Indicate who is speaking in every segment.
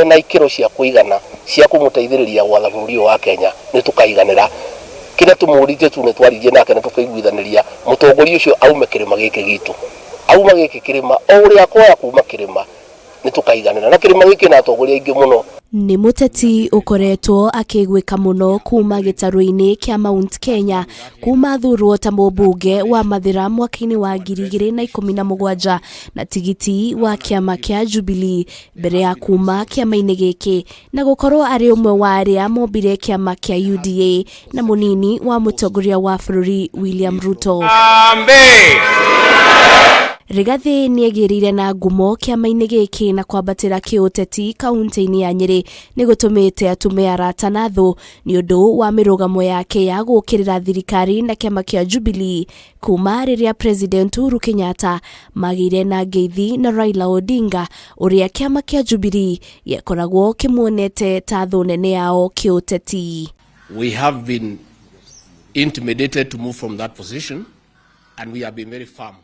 Speaker 1: ena ikiro cia kuigana cia kumuteithiriria gwatha bũrũri wa Kenya ni tukaiganira kina tumurite tu ne twaririe nake na tukaiguithaniria mutongoria ucio aume kirima giki gitu auma giki kirima o uria akoya kuma kirima ni tukaiganira na kirima giki na atongoria ingi muno.
Speaker 2: Ni muteti ukoretwo akigwika muno kuma gitaru-ini kia Mount Kenya kuma thurwo ta mũmbunge wa Mathira mwaka-ini wa 2017 na tigiti wa kiama kia Jubilee mbere ya kuma kiama-ini giki na gukorwo ari umwe wa aria mombire kiama kia UDA na munini wa mutongoria wa bũrũri William Ruto. Rigathi niegirire na ngumo kiama-ini giki na kwambatira kiuteti kaunti-ini ya Nyeri ni gutumite atume arata na thu ni undu wa mirugamo yake ya gukirira thirikari na kiama kia Jubilee kuma riria President Uhuru Kenyatta magire na ngeithi na Raila Odinga uria kiama kia Jubilee yekoragwo kimuonete ta thu nene yao kiuteti.
Speaker 1: We have been intimidated to move from that position and we have been very firm.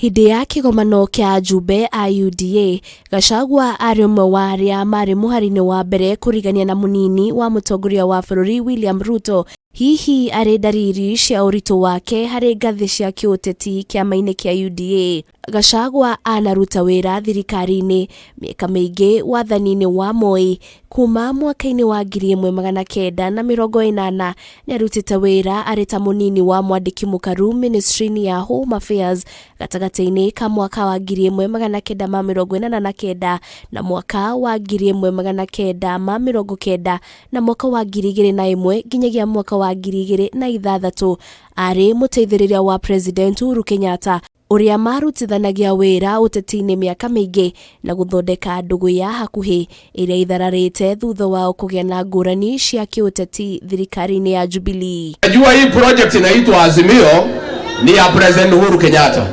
Speaker 2: Hindi ya kigomano kia ajumbe a UDA, Gachagua ari umwe wa aria mari muhari-ini wa mbere kurigania na munini wa mutongoria wa bũrũri William Ruto. Hihi ari dariri cia uritu wake hari ngathi cia kiuteti kiama-ini kia UDA. Gachagua anaruta wira thirikari-ini miaka miingi wathani-ini wa Moi kuma mwaka-ini wa 1980 ni arutite wira ari ta munini wa mwandiki mukaru ministry-ini ya Home Affairs gatagati-ini ka mwaka wa 1989 na mwaka wa 1990 na mwaka wa 2001 nginyagia mwaka wa 2006 ari muteithiriria wa President Uhuru Kenyatta uria marutithanagia wira uteti-ini miaka miingi na guthondeka ndugu ya hakuhi iria ithararite thutha wao kugia na ngurani cia kiuteti thirikari-ini ya Jubilee.
Speaker 1: Najua hii project inaitwa Azimio ni ya President Uhuru Kenyatta.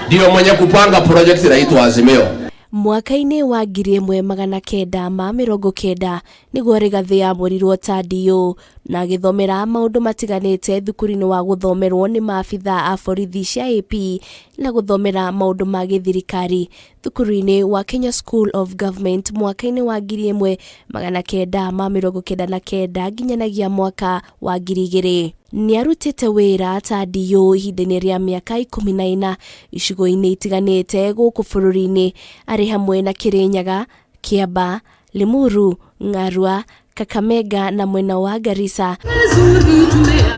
Speaker 1: Ndio mwenye kupanga project inaitwa Azimio.
Speaker 2: Mwaka-ini wa 1990 niguo Rigathi yamurirwo ta DO na githomera maundu matiganite thukuru-ini wa guthomerwo ni maabitha a borithi cia AP na guthomera maundu ma githirikari thukuru-ini wa Kenya School of Government mwaka-ini wa 1999 nginyanagia mwaka wa 2000. Ni arutite wira ta DO ihinda-ini ria miaka 14 icigo-ini itiganite guku bũrũri-ini ari hamwe na Kirinyaga, Kiambu, Limuru, Ngarua, Kakamega na mwena wa Garissa.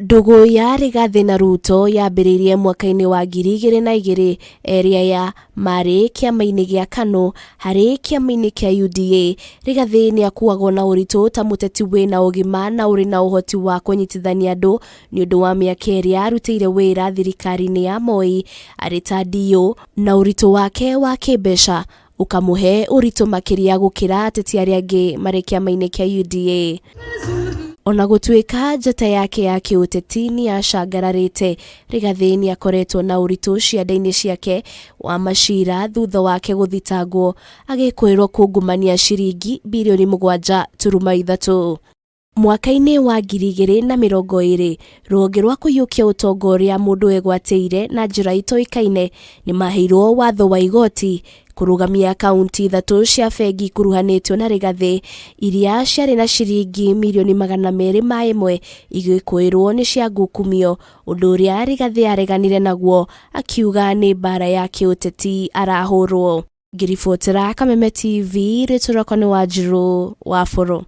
Speaker 2: Ndugu ya Rigathi na Ruto yambĩrĩirie mwaka-ini wa 2002 area ya Mari kiama-ini gia Kano hari kiama-ini kia UDA. Rigathi ni akuagwo na uritu ta muteti wina ugima na uri na uhoti wa kunyitithania andu ni undu wa miaka iria arutire wira thirikari-ini ya Moi ari ta DO na uritu wake wa kĩmbeca ukamuhe uritu makiria gukira ateti aria angi mari kiama-ini kia UDA. Ona gutuika njata yake ya kiuteti ni acangararite, Rigathi ni akoretwo na uritu cianda-ini ciake wa macira thutha wake guthitangwo agikwirwo kungumania ciringi bilioni 7.3. Mwaka-ini wa 2020 rũhonge rwa kũiyũkia ũtongoria mũndũ egwatĩire na njĩra itoĩkaine ni maheirwo watho wa igoti kurugamia akaunti 3 cia bengi kuruhanĩtio na Rigathi iria ciarĩ na ciringi milioni 201 igĩkwĩrwo nĩ cia ngukumio, ũndũ ũrĩa Rigathi areganire naguo akiuga nĩ mbara ya kĩũteti arahũrwo. Ngiribotera Kameme TV, rĩtwa rĩakwa nĩ Wanjirũ wa Bũrũ.